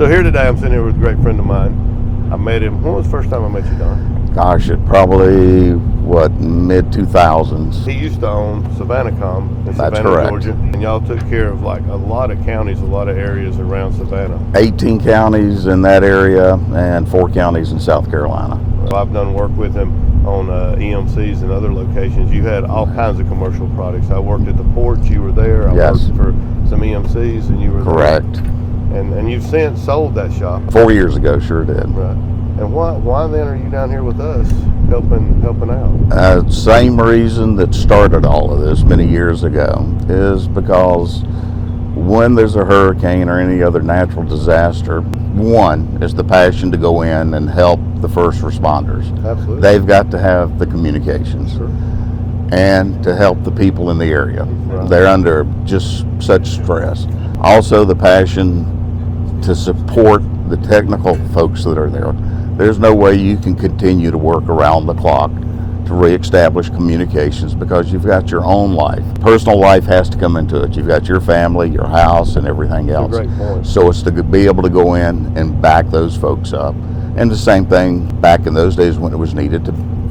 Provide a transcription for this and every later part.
So here today, I'm sitting here with a great friend of mine. I met him. When was the first time I met you, Don? Gosh, it probably, mid-2000s. He used to own Savannah-Com in That's Savannah, correct. Georgia. And y'all took care of like a lot of counties, a lot of areas around Savannah. 18 counties in that area and 4 counties in South Carolina. I've done work with him on EMCs and other locations. You had all kinds of commercial products. I worked at the ports. You were there. I Yes. worked for some EMCs, and you were Correct. there. And you've since sold that shop. 4 years ago, sure did. Right. And why then are you down here with us helping out? Same reason that started all of this many years ago is because when there's a hurricane or any other natural disaster, one is the passion to go in and help the first responders. Absolutely. They've got to have the communications. Sure. And to help the people in the area. Right. They're under just such stress. Also the passion to support the technical folks that are there. There's no way you can continue to work around the clock to reestablish communications because you've got your own life. Personal life has to come into it. You've got your family, your house, and everything else. That's a great point. So it's to be able to go in and back those folks up. And the same thing back in those days when it was needed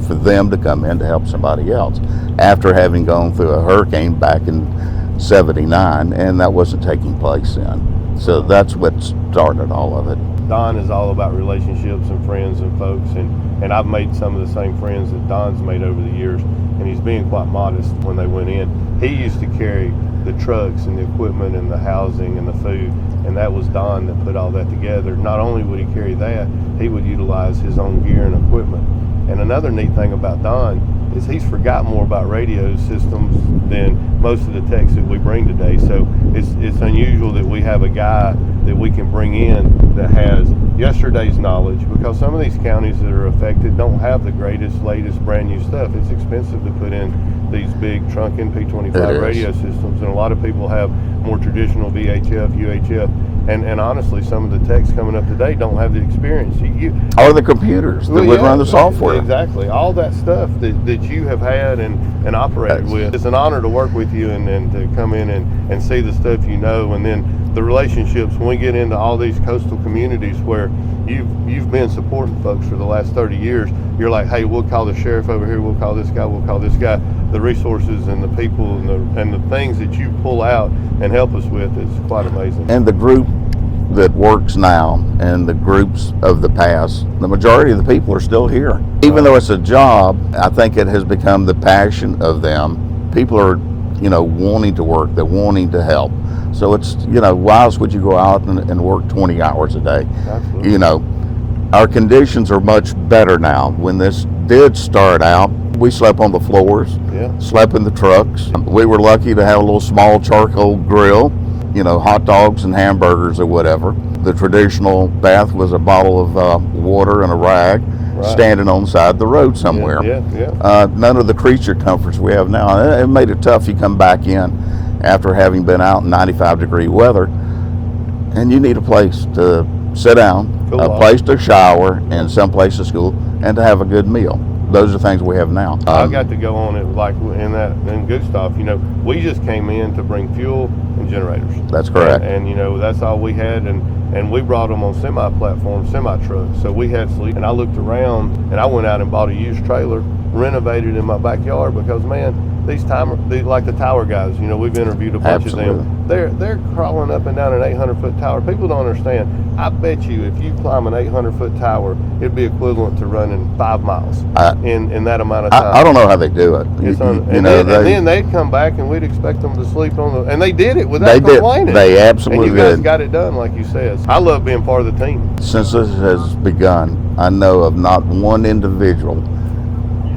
for them to come in to help somebody else after having gone through a hurricane back in '79, and that wasn't taking place then. So that's what started all of it. Don is all about relationships and friends and folks, and I've made some of the same friends that Don's made over the years, and he's being quite modest when they went in. He used to carry the trucks and the equipment and the housing and the food, and that was Don that put all that together. Not only would he carry that, he would utilize his own gear and equipment. And another neat thing about Don is he's forgot more about radio systems than most of the techs that we bring today. So it's unusual that we have a guy that we can bring in that has yesterday's knowledge, because some of these counties that are affected don't have the greatest, latest, brand new stuff. It's expensive to put in these big trunking P25 radio systems, and a lot of people have more traditional VHF, UHF. And honestly, some of the techs coming up today don't have the experience. Or the computers that would run the software. Exactly. All that stuff that you have had and operated with. It's an honor to work with you and to come in and see the stuff you know. And then the relationships, when we get into all these coastal communities where you've been supporting folks for the last 30 years, you're like, hey, we'll call the sheriff over here, we'll call this guy, we'll call this guy. The resources and the people and the things that you pull out and help us with is quite amazing. And the group that works now and the groups of the past, the majority of the people are still here. Even though it's a job, I think it has become the passion of them. People are, wanting to work, they're wanting to help. So it's, why else would you go out and work 20 hours a day? Absolutely. Our conditions are much better now. When this did start out, we slept on the floors, slept in the trucks. We were lucky to have a little small charcoal grill, hot dogs and hamburgers or whatever. The traditional bath was a bottle of water and a rag standing on the side of the road somewhere. None of the creature comforts we have now. It made it tough. You come back in after having been out in 95-degree weather, and you need a place to sit down, place to shower, and some place to school, and to have a good meal. Those are things we have now. I got to go on it like in Gustav. We just came in to bring fuel and generators. That's correct. And that's all we had, and we brought them on semi-platform, semi-trucks. So we had sleep, and I looked around, and I went out and bought a used trailer, renovated in my backyard, because man, these like the tower guys, we've interviewed a bunch of them. They're crawling up and down an 800-foot tower. People don't understand. I bet you if you climb an 800-foot tower, it'd be equivalent to running 5 miles in that amount of time. I don't know how they do it. And then they'd come back and we'd expect them to sleep on and they did it without complaining. They absolutely did. And you guys got it done, like you said. I love being part of the team. Since this has begun, I know of not one individual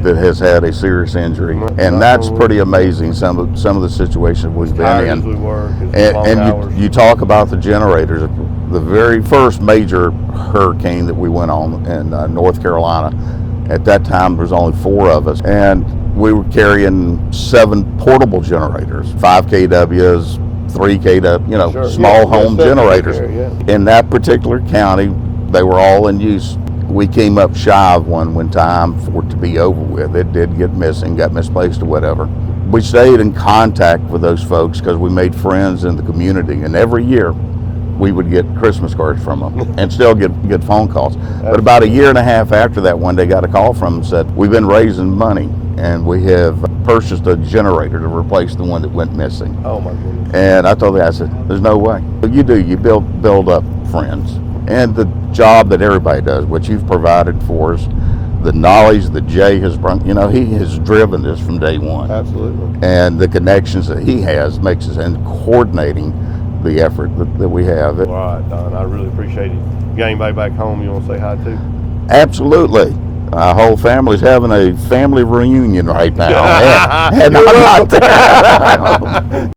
that has had a serious injury, and that's pretty amazing. Some of the situations we've been in. We work, and you talk about the generators. The very first major hurricane that we went on in North Carolina, at that time there was only 4 of us, and we were carrying 7 portable generators, 5 kWs, 3 kW, small home generators. In that particular county, they were all in use. We came up shy of one time for it to be over with. It did get missing, got misplaced or whatever. We stayed in contact with those folks because we made friends in the community. And every year we would get Christmas cards from them and still get phone calls. But about a year and a half after that, one day got a call from them and said, we've been raising money and we have purchased a generator to replace the one that went missing. Oh my goodness. And I told the guy, I said, there's no way. But you build up friends. And the job that everybody does, what you've provided for us, the knowledge that Jay has brought, he has driven this from day one. Absolutely. And the connections that he has makes us, and coordinating the effort that we have. All right, Don, I really appreciate it. You got anybody back home you want to say hi to? Absolutely. Our whole family's having a family reunion right now. And I'm not there.